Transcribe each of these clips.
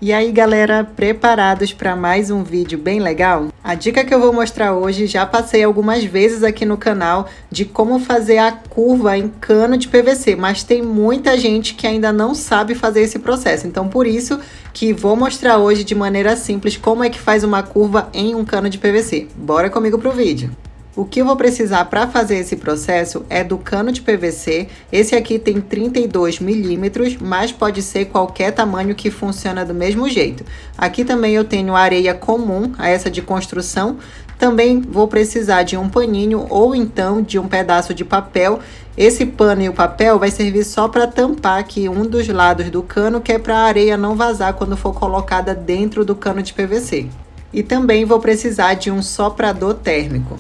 E aí galera, preparados para mais um vídeo bem legal? A dica que eu vou mostrar hoje, já passei algumas vezes aqui no canal de como fazer a curva em cano de PVC, mas tem muita gente que ainda não sabe fazer esse processo, então por isso que vou mostrar hoje de maneira simples como é que faz uma curva em um cano de PVC. Bora comigo pro vídeo! O que eu vou precisar para fazer esse processo é do cano de PVC. Esse aqui tem 32 milímetros, mas pode ser qualquer tamanho que funciona do mesmo jeito. Aqui também eu tenho areia comum, essa de construção. Também vou precisar de um paninho ou então de um pedaço de papel. Esse pano e o papel vai servir só para tampar aqui um dos lados do cano, que é para a areia não vazar quando for colocada dentro do cano de PVC. E também vou precisar de um soprador térmico.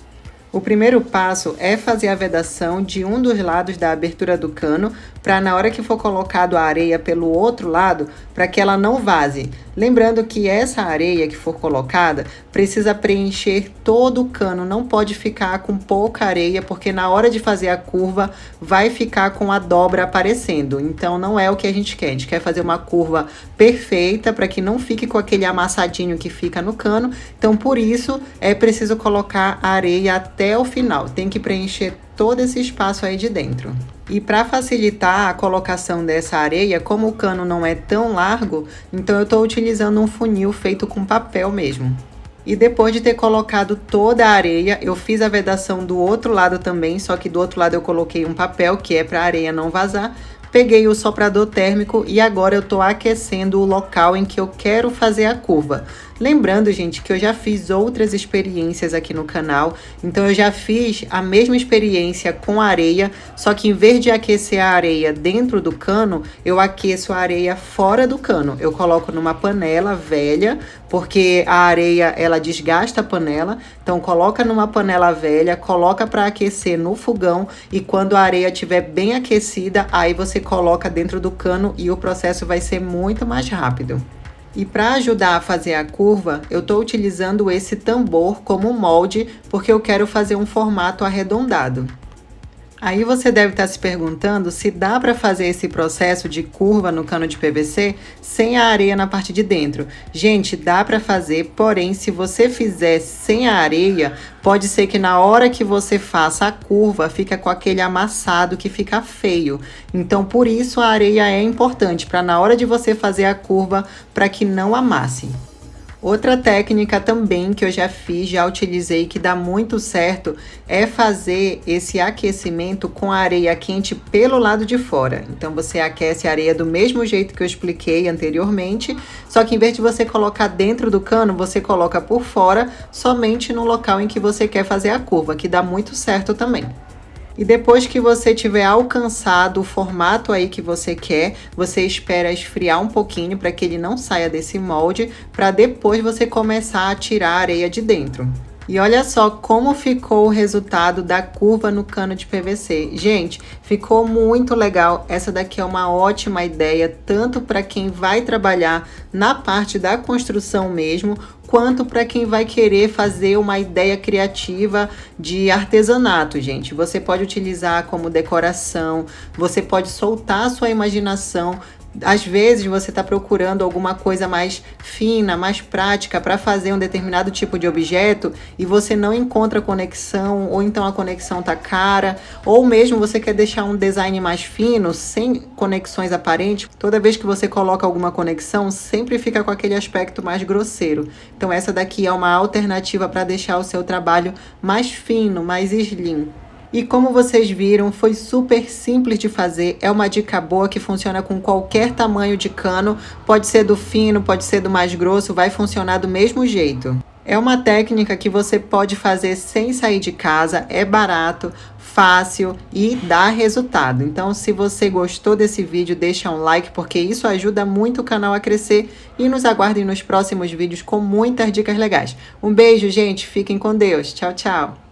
O primeiro passo é fazer a vedação de um dos lados da abertura do cano, para na hora que for colocado a areia pelo outro lado, para que ela não vaze. Lembrando que essa areia que for colocada precisa preencher todo o cano, não pode ficar com pouca areia, porque na hora de fazer a curva vai ficar com a dobra aparecendo. Então não é o que a gente quer fazer uma curva perfeita para que não fique com aquele amassadinho que fica no cano. Então por isso é preciso colocar a areia até o final, tem que preencher todo esse espaço aí de dentro. E para facilitar a colocação dessa areia, como o cano não é tão largo, então eu estou utilizando um funil feito com papel mesmo. E depois de ter colocado toda a areia, eu fiz a vedação do outro lado também, só que do outro lado eu coloquei um papel, que é para a areia não vazar. Peguei o soprador térmico e agora eu estou aquecendo o local em que eu quero fazer a curva. Lembrando, gente, que eu já fiz outras experiências aqui no canal, então eu já fiz a mesma experiência com areia, só que em vez de aquecer a areia dentro do cano, eu aqueço a areia fora do cano. Eu coloco numa panela velha, porque a areia ela desgasta a panela, então coloca numa panela velha, coloca para aquecer no fogão e quando a areia estiver bem aquecida, aí você coloca dentro do cano e o processo vai ser muito mais rápido. E para ajudar a fazer a curva, eu estou utilizando esse tambor como molde, porque eu quero fazer um formato arredondado. Aí você deve estar se perguntando se dá para fazer esse processo de curva no cano de PVC sem a areia na parte de dentro. Gente, dá para fazer, porém se você fizer sem a areia, pode ser que na hora que você faça a curva, fica com aquele amassado que fica feio. Então por isso a areia é importante, para na hora de você fazer a curva, para que não amasse. Outra técnica também que eu já fiz, já utilizei, que dá muito certo, é fazer esse aquecimento com a areia quente pelo lado de fora. Então você aquece a areia do mesmo jeito que eu expliquei anteriormente, só que em vez de você colocar dentro do cano, você coloca por fora, somente no local em que você quer fazer a curva, que dá muito certo também. E depois que você tiver alcançado o formato aí que você quer, você espera esfriar um pouquinho para que ele não saia desse molde, para depois você começar a tirar a areia de dentro. E olha só como ficou o resultado da curva no cano de PVC. Gente, ficou muito legal. Essa daqui é uma ótima ideia, tanto para quem vai trabalhar na parte da construção mesmo, quanto para quem vai querer fazer uma ideia criativa de artesanato, gente. Você pode utilizar como decoração, você pode soltar a sua imaginação. Às vezes você está procurando alguma coisa mais fina, mais prática para fazer um determinado tipo de objeto e você não encontra conexão, ou então a conexão tá cara, ou mesmo você quer deixar um design mais fino, sem conexões aparentes. Toda vez que você coloca alguma conexão, sempre fica com aquele aspecto mais grosseiro. Então essa daqui é uma alternativa para deixar o seu trabalho mais fino, mais slim. E como vocês viram, foi super simples de fazer, é uma dica boa que funciona com qualquer tamanho de cano, pode ser do fino, pode ser do mais grosso, vai funcionar do mesmo jeito. É uma técnica que você pode fazer sem sair de casa, é barato, fácil e dá resultado. Então se você gostou desse vídeo, deixa um like, porque isso ajuda muito o canal a crescer e nos aguardem nos próximos vídeos com muitas dicas legais. Um beijo, gente, fiquem com Deus, tchau, tchau!